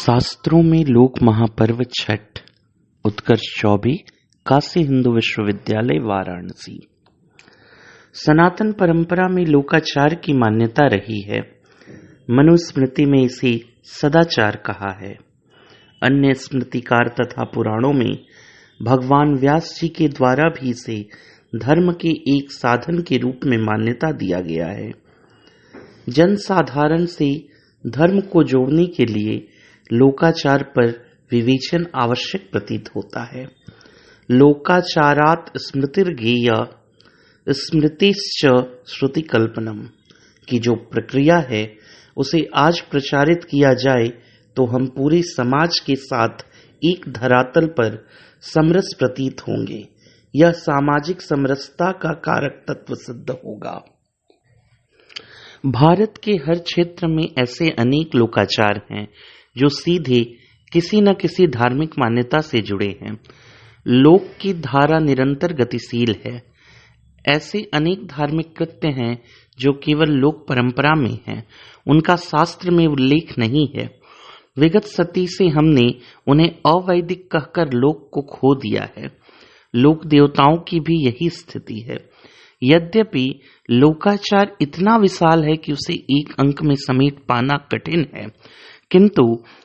शास्त्रों में लोक महापर्व छठ। उत्कर्ष चौबे, काशी हिंदू विश्वविद्यालय वाराणसी। सनातन परंपरा में लोकाचार की मान्यता रही है। मनुस्मृति में इसे सदाचार कहा है। अन्य स्मृतिकार तथा पुराणों में भगवान व्यास जी के द्वारा भी इसे धर्म के एक साधन के रूप में मान्यता दिया गया है। जनसाधारण से धर्म को जोड़ने के लिए लोकाचार पर विवेचन आवश्यक प्रतीत होता है। लोकाचारात् स्मृतिर्ज्ञेया स्मृतिश्च श्रुति कल्पनम की जो प्रक्रिया है उसे आज प्रचारित किया जाए तो हम पूरे समाज के साथ एक धरातल पर समरस प्रतीत होंगे। यह सामाजिक समरसता का कारक तत्व सिद्ध होगा। भारत के हर क्षेत्र में ऐसे अनेक लोकाचार हैं जो सीधे किसी न किसी धार्मिक मान्यता से जुड़े हैं। लोक की धारा निरंतर गतिशील है। ऐसे अनेक धार्मिक कृत्य हैं जो केवल लोक परंपरा में हैं, उनका शास्त्र में उल्लेख नहीं है। विगत सदी से हमने उन्हें अवैदिक कहकर लोक को खो दिया है। लोक देवताओं की भी यही स्थिति है। यद्यपि लोकाचार इतना विशाल है कि उसे एक अंक में समेट पाना कठिन है, किंतु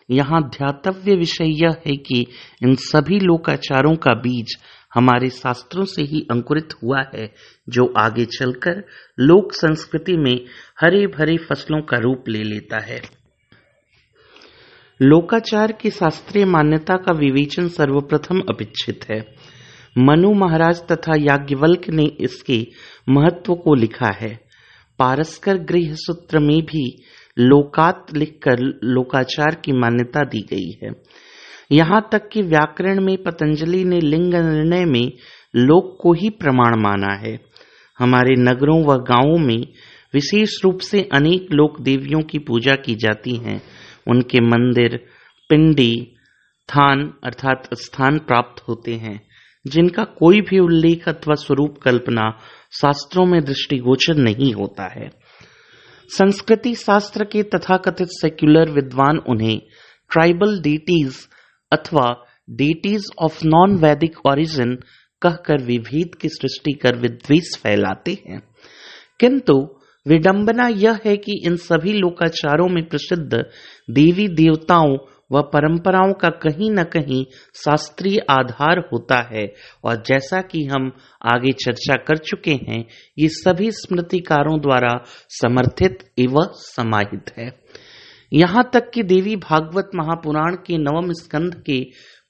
यहाँ ध्यातव्य विषय यह है कि इन सभी लोकाचारों का बीज हमारे शास्त्रों से ही अंकुरित हुआ है, जो आगे चलकर लोक संस्कृति में हरे भरे फसलों का रूप ले लेता है। लोकाचार की शास्त्रीय मान्यता का विवेचन सर्वप्रथम अपेक्षित है। मनु महाराज तथा याज्ञवल्क्य ने इसके महत्व को लिखा है। पारस्कर गृह सूत्र में भी लोकात लिखकर लोकाचार की मान्यता दी गई है। यहाँ तक कि व्याकरण में पतंजलि ने लिंग निर्णय में लोक को ही प्रमाण माना है। हमारे नगरों व गांवों में विशेष रूप से अनेक लोक देवियों की पूजा की जाती है। उनके मंदिर, पिंडी, थान अर्थात स्थान प्राप्त होते हैं, जिनका कोई भी उल्लेख अथवा स्वरूप कल्पना शास्त्रों में दृष्टिगोचर नहीं होता है। संस्कृति शास्त्र के तथाकथित सेक्युलर विद्वान उन्हें ट्राइबल डेटीज अथवा डेटीज ऑफ नॉन वैदिक ओरिजिन कहकर विभेद की सृष्टि कर विद्वेष फैलाते हैं। किंतु विडंबना यह है कि इन सभी लोकाचारों में प्रसिद्ध देवी देवताओं व परंपराओं का कहीं न कहीं शास्त्रीय आधार होता है, और जैसा कि हम आगे चर्चा कर चुके हैं, ये सभी स्मृतिकारों द्वारा समर्थित एवं समाहित है। यहाँ तक कि देवी भागवत महापुराण के 9वें स्कंध के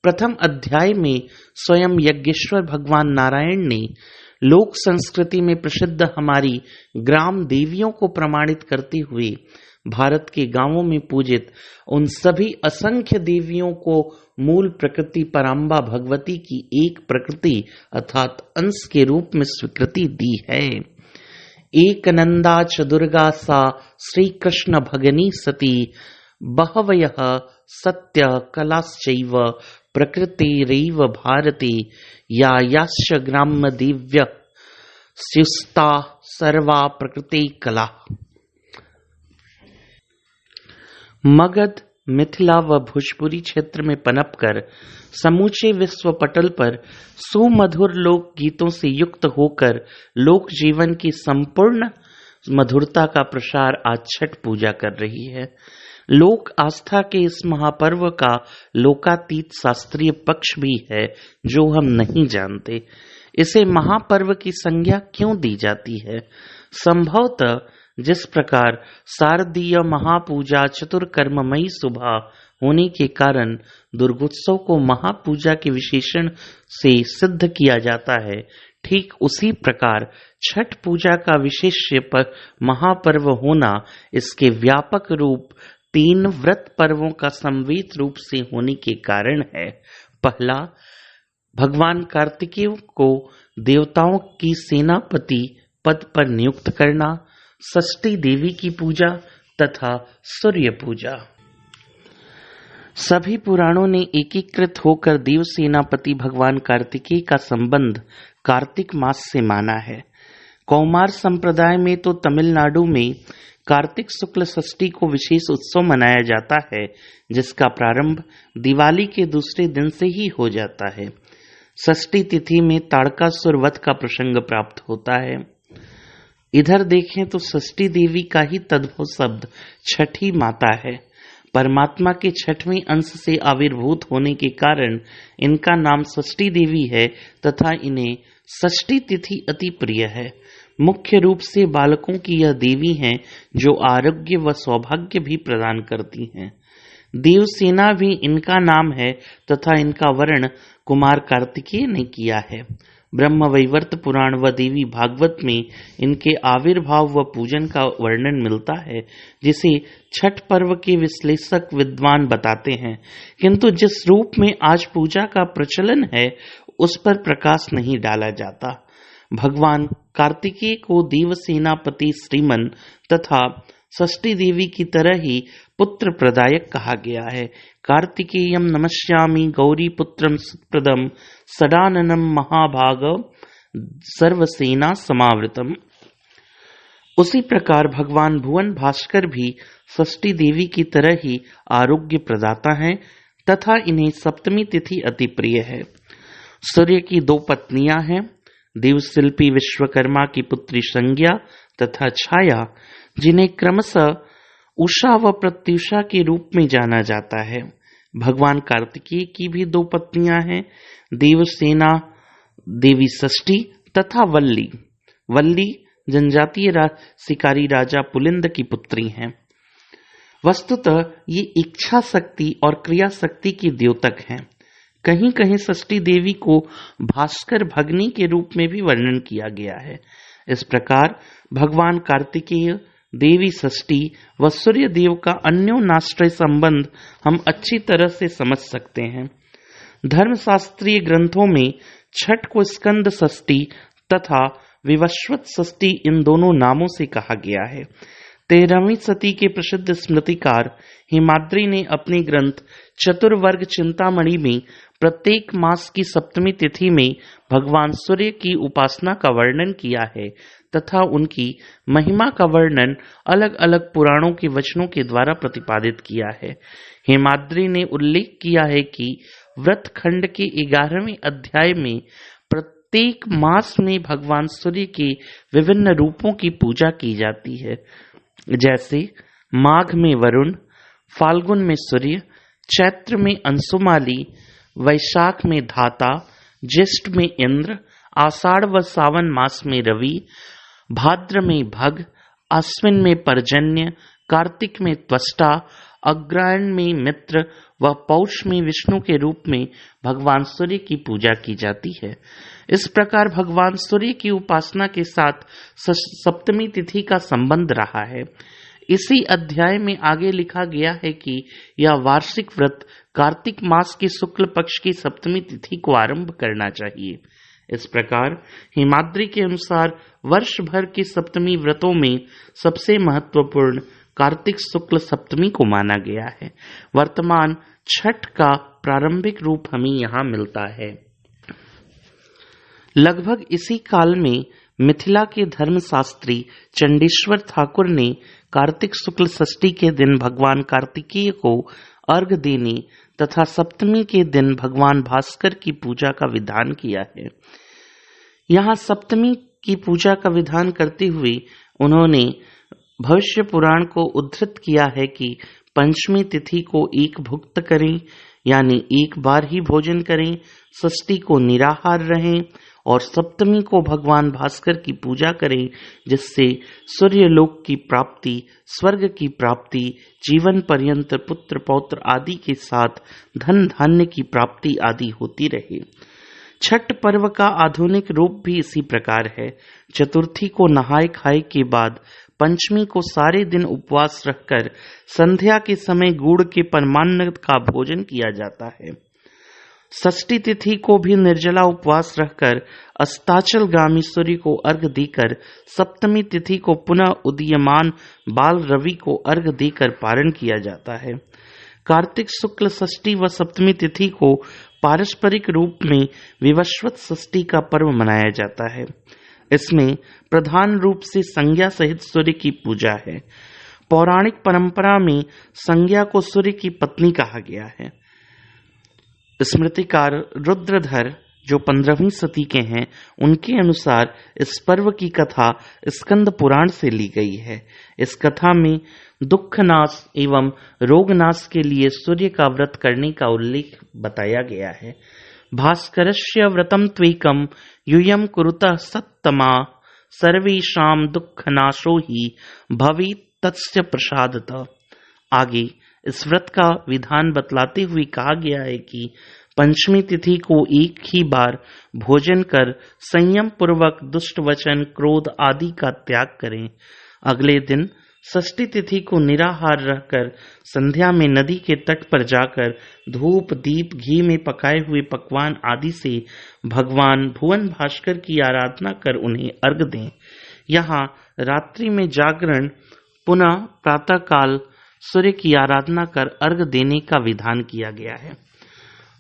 प्रथम अध्याय में स्वयं यज्ञेश्वर भगवान नारायण ने लोक संस्कृति में प्रसिद्ध हमारी ग्राम देवियों को प्रमाणित करते हुए भारत के गांवों में पूजित उन सभी असंख्य देवियों को मूल प्रकृति पराम्बा भगवती की एक प्रकृति अर्थात अंश के रूप में स्वीकृति दी है। एक नंदा च दुर्गा सा श्री कृष्ण भगनी सती बहवयः सत्य कलाश्चैव प्रकृतिरेव भारती या याश्च ग्राम्य दिव्य स्युस्ता सर्वा प्रकृति कला। मगध, मिथिला व भोजपुरी क्षेत्र में पनपकर समूचे विश्व पटल पर सुमधुर लोक गीतों से युक्त होकर लोक जीवन की संपूर्ण मधुरता का प्रसार आज छठ पूजा कर रही है। लोक आस्था के इस महापर्व का लोकातीत शास्त्रीय पक्ष भी है जो हम नहीं जानते। इसे महापर्व की संज्ञा क्यों दी जाती है? संभवतः जिस प्रकार शारदीय महापूजा चतुर्कर्ममयी सुबह होने के कारण दुर्गोत्सव को महापूजा के विशेषण से सिद्ध किया जाता है, ठीक उसी प्रकार छठ पूजा का विशेष्य पर महापर्व होना इसके व्यापक रूप 3 व्रत पर्वों का संवेद रूप से होने के कारण है। पहला, भगवान कार्तिकेय को देवताओं की सेनापति पद पर नियुक्त करना, षष्ठी देवी की पूजा तथा सूर्य पूजा। सभी पुराणों ने एकीकृत होकर देव सेनापति भगवान कार्तिकेय का संबंध कार्तिक मास से माना है। कौमार संप्रदाय में तो तमिलनाडु में कार्तिक शुक्ल षष्ठी को विशेष उत्सव मनाया जाता है, जिसका प्रारंभ दिवाली के दूसरे दिन से ही हो जाता है। षष्ठी तिथि में ताड़कासुर वध का प्रसंग प्राप्त होता है। इधर देखें तो षष्ठी देवी का ही तद्भव शब्द छठी माता है। परमात्मा के छठवें अंश से आविर्भूत होने के कारण इनका नाम षष्ठी देवी है तथा इन्हें षष्ठी तिथि अति प्रिय है। मुख्य रूप से बालकों की यह देवी हैं जो आरोग्य व सौभाग्य भी प्रदान करती हैं। देवसेना भी इनका नाम है तथा इनका वर्ण कुमार कार्तिकेय ने किया है। ब्रह्म वैवर्त पुराण व देवी भागवत में इनके आविर्भाव व पूजन का वर्णन मिलता है, जिसे छठ पर्व के विश्लेषक विद्वान बताते हैं, किंतु जिस रूप में आज पूजा का प्रचलन है उस पर प्रकाश नहीं डाला जाता। भगवान कार्तिकेय को देवसेनापति श्रीमन तथा षष्ठी देवी की तरह ही पुत्र प्रदायक कहा गया है। कार्तिकेयम नमस्यामि गौरी पुत्रम सुप्रदम सदाननम महाभाग सर्वसेना समावृतम। उसी प्रकार भगवान भुवन भास्कर भी षष्ठी देवी की तरह ही आरोग्य प्रदाता हैं तथा इन्हें सप्तमी तिथि अति प्रिय है। सूर्य की दो पत्नियां हैं, देवशिल्पी विश्वकर्मा की पुत्री संज्ञा तथा छाया, जिन्हें क्रमशः उषा व प्रत्युषा के रूप में जाना जाता है। भगवान कार्तिकेय की भी दो पत्नियां हैं, देवसेना देवी षष्ठी तथा वल्ली। वल्ली जनजातीय शिकारी राजा पुलिंद की पुत्री हैं। वस्तुतः ये इच्छा शक्ति और क्रिया शक्ति की द्योतक हैं। कहीं कहीं षष्ठी देवी को भास्कर भगनी के रूप में भी वर्णन किया गया है। इस प्रकार भगवान कार्तिकेय, देवी षष्ठी व सूर्य देव का अन्योन्याश्रय संबंध हम अच्छी तरह से समझ सकते हैं। धर्मशास्त्रीय ग्रंथों में छठ को स्कंद षष्ठी तथा विवस्वत षष्ठी इन दोनों नामों से कहा गया है। 13वीं सदी के प्रसिद्ध स्मृतिकार हिमाद्री ने अपने ग्रंथ चतुर्वर्ग चिंतामणि में प्रत्येक मास की सप्तमी तिथि में भगवान सूर्य की उपासना का वर्णन किया है तथा उनकी महिमा का वर्णन अलग अलग पुराणों के वचनों के द्वारा प्रतिपादित किया है। हिमाद्री ने उल्लेख किया है कि व्रत खंड के 11वें अध्याय में प्रत्येक मास में भगवान सूर्य के विभिन्न रूपों की पूजा की जाती है, जैसे माघ में वरुण, फाल्गुन में सूर्य, चैत्र में अंशुमाली, वैशाख में धाता, ज्येष्ठ में इंद्र, आषाढ़ व सावन मास में रवि, भाद्र में भग, अश्विन में पर्जन्य, कार्तिक में त्वष्टा, अग्रहायण में मित्र व पौष में विष्णु के रूप में भगवान सूर्य की पूजा की जाती है। इस प्रकार भगवान सूर्य की उपासना के साथ सप्तमी तिथि का संबंध रहा है। इसी अध्याय में आगे लिखा गया है कि यह वार्षिक व्रत कार्तिक मास के शुक्ल पक्ष की सप्तमी तिथि को आरंभ करना चाहिए। इस प्रकार हिमाद्री के अनुसार वर्ष भर के सप्तमी व्रतों में सबसे महत्वपूर्ण कार्तिक शुक्ल सप्तमी को माना गया है। वर्तमान छठ का प्रारंभिक रूप हमें यहाँ मिलता है। लगभग इसी काल में मिथिला के धर्मशास्त्री चंडेश्वर ठाकुर ने कार्तिक शुक्ल षष्ठी के दिन भगवान कार्तिकेय को अर्घ देने तथा सप्तमी के दिन भगवान भास्कर की पूजा का विधान किया है। यहाँ सप्तमी की पूजा का विधान करते हुए उन्होंने भविष्य पुराण को उद्धृत किया है कि पंचमी तिथि को एक भुक्त करें, यानी एक बार ही भोजन करें, षष्ठी को निराहार रहें और सप्तमी को भगवान भास्कर की पूजा करें, जिससे सूर्यलोक की प्राप्ति, स्वर्ग की प्राप्ति, जीवन पर्यंत पुत्र पौत्र आदि के साथ धन धान्य की प्राप्ति आदि होती रहे। छठ पर्व का आधुनिक रूप भी इसी प्रकार है। चतुर्थी को नहाए खाए के बाद पंचमी को सारे दिन उपवास रखकर संध्या के समय गुड़ के परमान्न का भोजन किया जाता है। षष्ठी तिथि को भी निर्जला उपवास रखकर अस्ताचलगामी सूर्य को अर्घ देकर सप्तमी तिथि को पुनः उदीयमान बाल रवि को अर्घ देकर पारण किया जाता है। कार्तिक शुक्ल षष्ठी व सप्तमी तिथि को पारस्परिक रूप में विवस्वत षष्ठी का पर्व मनाया जाता है। इसमें प्रधान रूप से संज्ञा सहित सूर्य की पूजा है। पौराणिक परंपरा में संज्ञा को सूर्य की पत्नी कहा गया है। स्मृतिकार रुद्रधर जो 15वीं सदी के हैं, उनके अनुसार इस पर्व की कथा स्कंद पुराण से ली गई है। इस कथा में दुख नाश एवं रोग नाश के लिए सूर्य का व्रत करने का उल्लेख बताया गया है। भास्करस्य व्रतम त्वेकम यूयम कुरुतः सत्तमा सर्वेषां दुख नाशो ही भवेत् तस्य प्रसादतः। आगे इस व्रत का विधान बतलाते हुए कहा गया है कि पंचमी तिथि को एक ही बार भोजन कर संयम पूर्वक दुष्ट वचन, क्रोध आदि का त्याग करें। अगले दिन षष्ठी तिथि को निराहार रहकर संध्या में नदी के तट पर जाकर धूप दीप घी में पकाए हुए पकवान आदि से भगवान भुवन भास्कर की आराधना कर उन्हें अर्घ दें। यहाँ रात्रि में जागरण, पुनः प्रातः काल सूर्य की आराधना कर अर्घ देने का विधान किया गया है।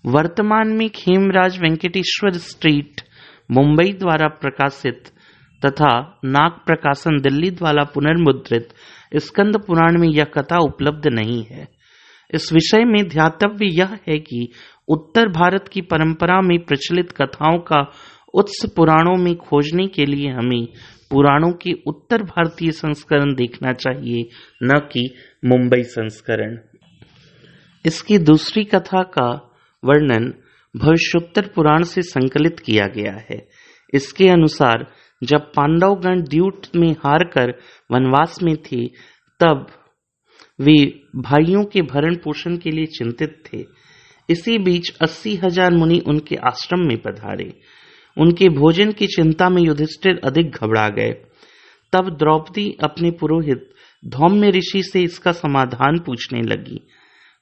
वर्तमान में खेमराज वेंकटेश्वर स्ट्रीट मुंबई द्वारा प्रकाशित तथा नाग प्रकाशन दिल्ली द्वारा पुनर्मुद्रित स्कंद पुराण में यह कथा उपलब्ध नहीं है। इस विषय में ध्यातव्य यह है कि उत्तर भारत की परंपरा में प्रचलित कथाओं का उत्स पुराणों में खोजने के लिए हमें पुराणों के उत्तर भारतीय संस्करण देखना चाहिए, न कि मुंबई संस्करण। इसकी दूसरी कथा का वर्णन भविष्योत्तर पुराण से संकलित किया गया है। इसके अनुसार जब पांडवगण द्यूत में हारकर वनवास में थे, तब वे भाइयों के भरण पोषण के लिए चिंतित थे। इसी बीच 80,000 मुनि उनके आश्रम में पधारे। उनके भोजन की चिंता में युधिष्ठिर अधिक घबरा गए। तब द्रौपदी अपने पुरोहित धौम्य ऋषि से इसका समाधान पूछने लगी।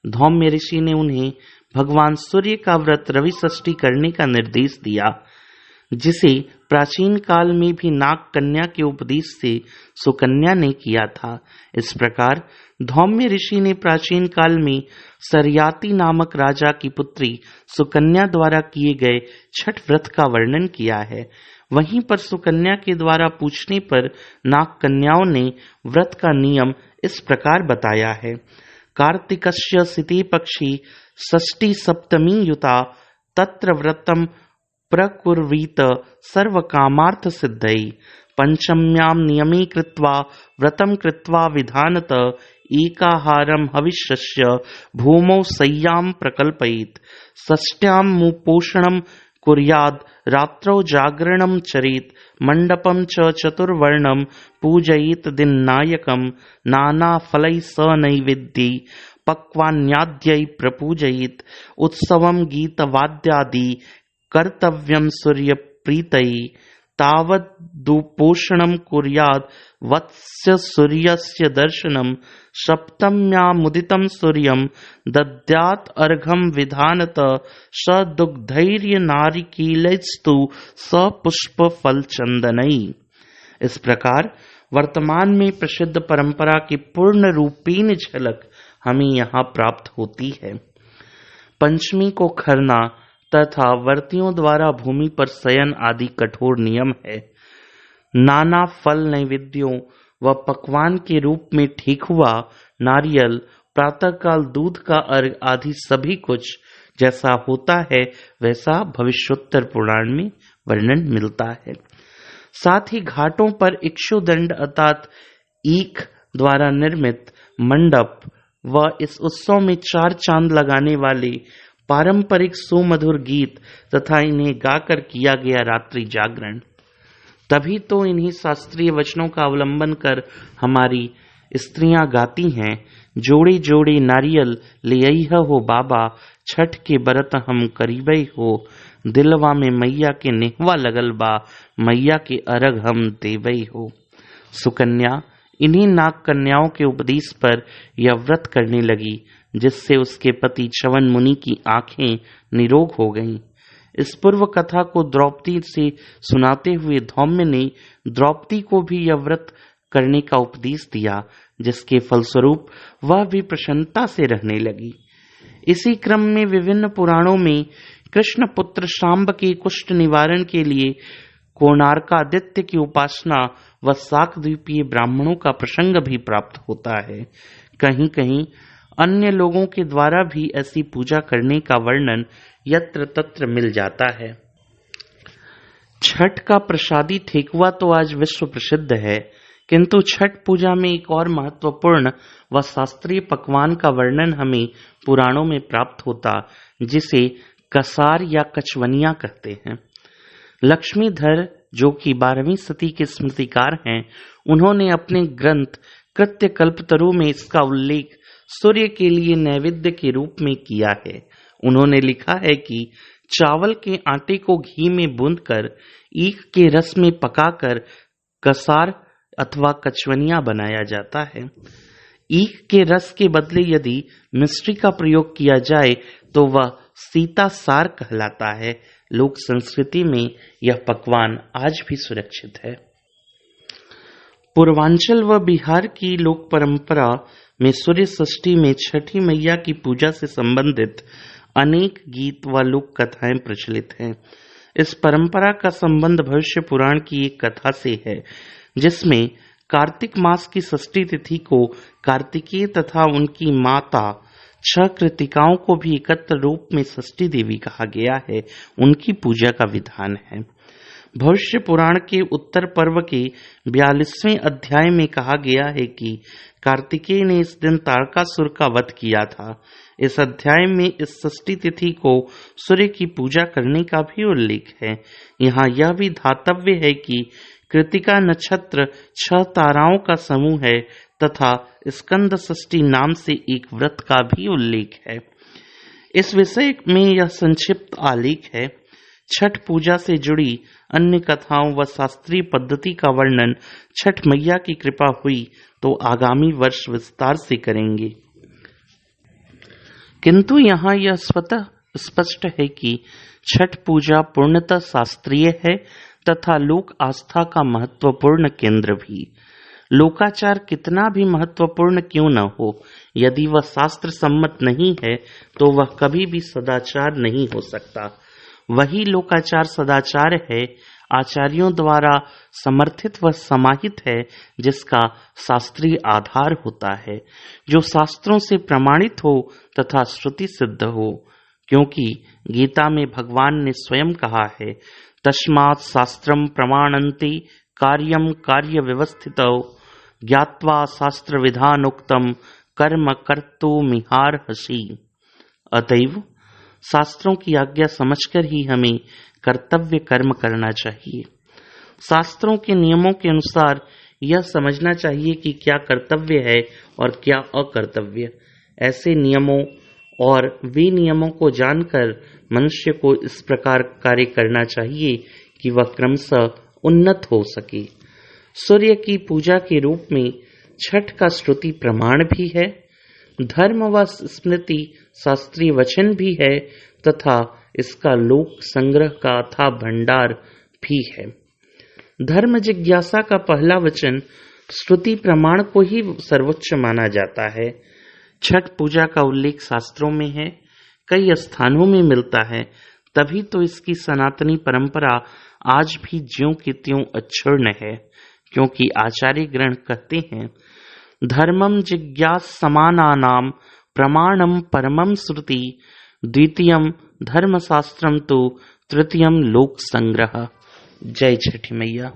धौम्य ऋषि ने उन्हें भगवान सूर्य का व्रत रवि षष्ठी करने का निर्देश दिया, जिसे प्राचीन काल में भी नाग कन्या के उपदेश से सुकन्या ने किया था। इस प्रकार धौम्य ऋषि ने प्राचीन काल में सरयाति नामक राजा की पुत्री सुकन्या द्वारा किए गए छठ व्रत का वर्णन किया है। वहीं पर सुकन्या के द्वारा पूछने पर नाग कन्याओं ने व्रत का नियम इस प्रकार बताया है। कार्तिकस्य सिते पक्षी षष्ठी सप्तमी युता तत्र व्रतम प्रकुर्वीत सर्व कामार्थ सिद्धै पंचम्यां नियमी कृत्वा व्रतम कृत्वा विधानत एकाहारम हविष्यस्य भूमौ सय्यां प्रकल्पयेत् षष्ट्यां मुपोषणं कुर्याद् रात्रौ जागरणं चरेत् मंडपं च चतुर्वर्णं पूजयेत् दिननायकं नानाफलैः स नैवेद्यै पक्वान्याद्यै प्रपूजयेत् उत्सवं गीतवाद्यादि कर्तव्यं सूर्यप्रीतये तावदुपोषणं कुर्याद् वत्स्य सूर्यस्य दर्शनं सप्तम्यामुदितं सूर्यं दद्यात् अर्घं विधानत स दुग्धैर्य नारिकेलैस्तु स पुष्प फल चंदनई। इस प्रकार वर्तमान में प्रसिद्ध परंपरा की पूर्ण रूपीन झलक हमें यहाँ प्राप्त होती है। पंचमी को खरना तथा व्रतियों द्वारा भूमि पर शयन आदि कठोर नियम है। नाना फल नैवेद्यों व पकवान के रूप में ठेकुआ, नारियल, प्रातःकाल दूध का अर्घ आदि सभी कुछ जैसा होता है वैसा भविष्योत्तर पुराण में वर्णन मिलता है। साथ ही घाटों पर इक्षुदंड अर्थात ईख द्वारा निर्मित मंडप व इस उत्सव में 4 चांद लगाने वाले पारंपरिक सुमधुर गीत तथा इन्हें गाकर किया गया रात्रि जागरण। तभी तो इन्हीं शास्त्रीय वचनों का अवलंबन कर हमारी स्त्रियां गाती हैं, जोड़े जोड़े नारियल ले अइह हो बाबा, छठ के बरत हम करीबई हो, दिलवा में मैया के नेहवा लगल बा, मैया के अरग हम देवई हो। सुकन्या इन्हीं नाग कन्याओं के उपदेश पर यह व्रत करने लगी, जिससे उसके पति च्यवन मुनि की आंखें निरोग हो गईं। इस पूर्व कथा को द्रौपदी से सुनाते हुए धौम्य ने द्रौपदी को भी यह व्रत करने का उपदेश दिया, जिसके फलस्वरूप वह भी प्रसन्नता से रहने लगी। इसी क्रम में विभिन्न पुराणों में कृष्ण पुत्र शांब के कुष्ठ निवारण के लिए कोणार्कादित्य की उपासना व शाकद्वीपीय ब्राह्मणों का प्रसंग भी प्राप्त होता है। कहीं कहीं अन्य लोगों के द्वारा भी ऐसी पूजा करने का वर्णन यत्र तत्र मिल जाता है। छठ का प्रसादी ठेकुआ तो आज विश्व प्रसिद्ध है, किंतु छठ पूजा में एक और महत्वपूर्ण व शास्त्रीय पकवान का वर्णन हमें पुराणों में प्राप्त होता, जिसे कसार या कचवनिया कहते हैं। लक्ष्मीधर, जो कि 12वीं सदी के स्मृतिकार हैं, उन्होंने अपने ग्रंथ कृत्य कल्पतरु में इसका उल्लेख सूर्य के लिए नैवेद्य के रूप में किया है। उन्होंने लिखा है कि चावल के आटे को घी में भूनकर ईख के रस में पकाकर कसार अथवा कचवनिया बनाया जाता है। ईख के रस के बदले यदि मिश्री का प्रयोग किया जाए तो वह सीता सार कहलाता है। लोक संस्कृति में यह पकवान आज भी सुरक्षित है। पूर्वांचल व बिहार की लोक परंपरा में सूर्य षष्ठी में छठी मैया की पूजा से संबंधित अनेक गीत व लोक कथाएं प्रचलित हैं। इस परंपरा का संबंध भविष्य पुराण की एक कथा से है, जिसमें कार्तिक मास की षष्ठी तिथि को कार्तिकेय तथा उनकी माता 6 कृतिकाओं को भी एकत्र रूप में षष्ठी देवी कहा गया है, उनकी पूजा का विधान है। भविष्य पुराण के उत्तर पर्व के 42वें अध्याय में कहा गया है कि कार्तिकेय ने इस दिन तारकासुर का वध किया था। इस अध्याय में इस षष्ठी तिथि को सूर्य की पूजा करने का भी उल्लेख है। यहाँ यह भी धातव्य है कि कृतिका नक्षत्र 6 ताराओं का समूह है तथा स्कंद षष्ठी नाम से एक व्रत का भी उल्लेख है। इस विषय में यह संक्षिप्त आलेख है। छठ पूजा से जुड़ी अन्य कथाओं व शास्त्रीय पद्धति का वर्णन छठ मैया की कृपा हुई तो आगामी वर्ष विस्तार से करेंगे, किंतु यहाँ यह स्वतः स्पष्ट है कि छठ पूजा पूर्णतः शास्त्रीय है तथा लोक आस्था का महत्वपूर्ण केंद्र भी। लोकाचार कितना भी महत्वपूर्ण क्यों न हो, यदि वह शास्त्र सम्मत नहीं है तो वह कभी भी सदाचार नहीं हो सकता। वही लोकाचार सदाचार है, आचार्यों द्वारा समर्थित व समाहित है, जिसका शास्त्रीय आधार होता है, जो शास्त्रों से प्रमाणित हो तथा श्रुति सिद्ध हो। क्योंकि गीता में भगवान ने स्वयं कहा है, तस्मात् शास्त्रम प्रमाणन्ति कार्यम कार्य व्यवस्थितौ ज्ञात्वा शास्त्र विधानोक्तम कर्म कर्तुमिहार्हसि। अतएव शास्त्रों की आज्ञा समझकर ही हमें कर्तव्य कर्म करना चाहिए। शास्त्रों के नियमों के अनुसार यह समझना चाहिए कि क्या कर्तव्य है और क्या अकर्तव्य। ऐसे नियमों और विनियमों को जानकर मनुष्य को इस प्रकार कार्य करना चाहिए कि वह क्रमशः उन्नत हो सके। सूर्य की पूजा के रूप में छठ का श्रुति प्रमाण भी है, धर्म व स्मृति शास्त्रीय वचन भी है तथा इसका लोक संग्रह का अथाह भंडार भी है। धर्म जिज्ञासा का पहला वचन श्रुति प्रमाण को ही सर्वोच्च माना जाता है। छठ पूजा का उल्लेख शास्त्रों में है, कई स्थानों में मिलता है, तभी तो इसकी सनातनी परंपरा आज भी ज्यों की त्यों अक्षुण्ण है। क्योंकि आचार्य ग्रंथ कहते हैं, धर्मम जिज्ञास समानानाम प्रमाणम परमम श्रुति द्वितीयम धर्मशास्त्रम तो तृतीयम लोक संग्रह। जय छठी मैया।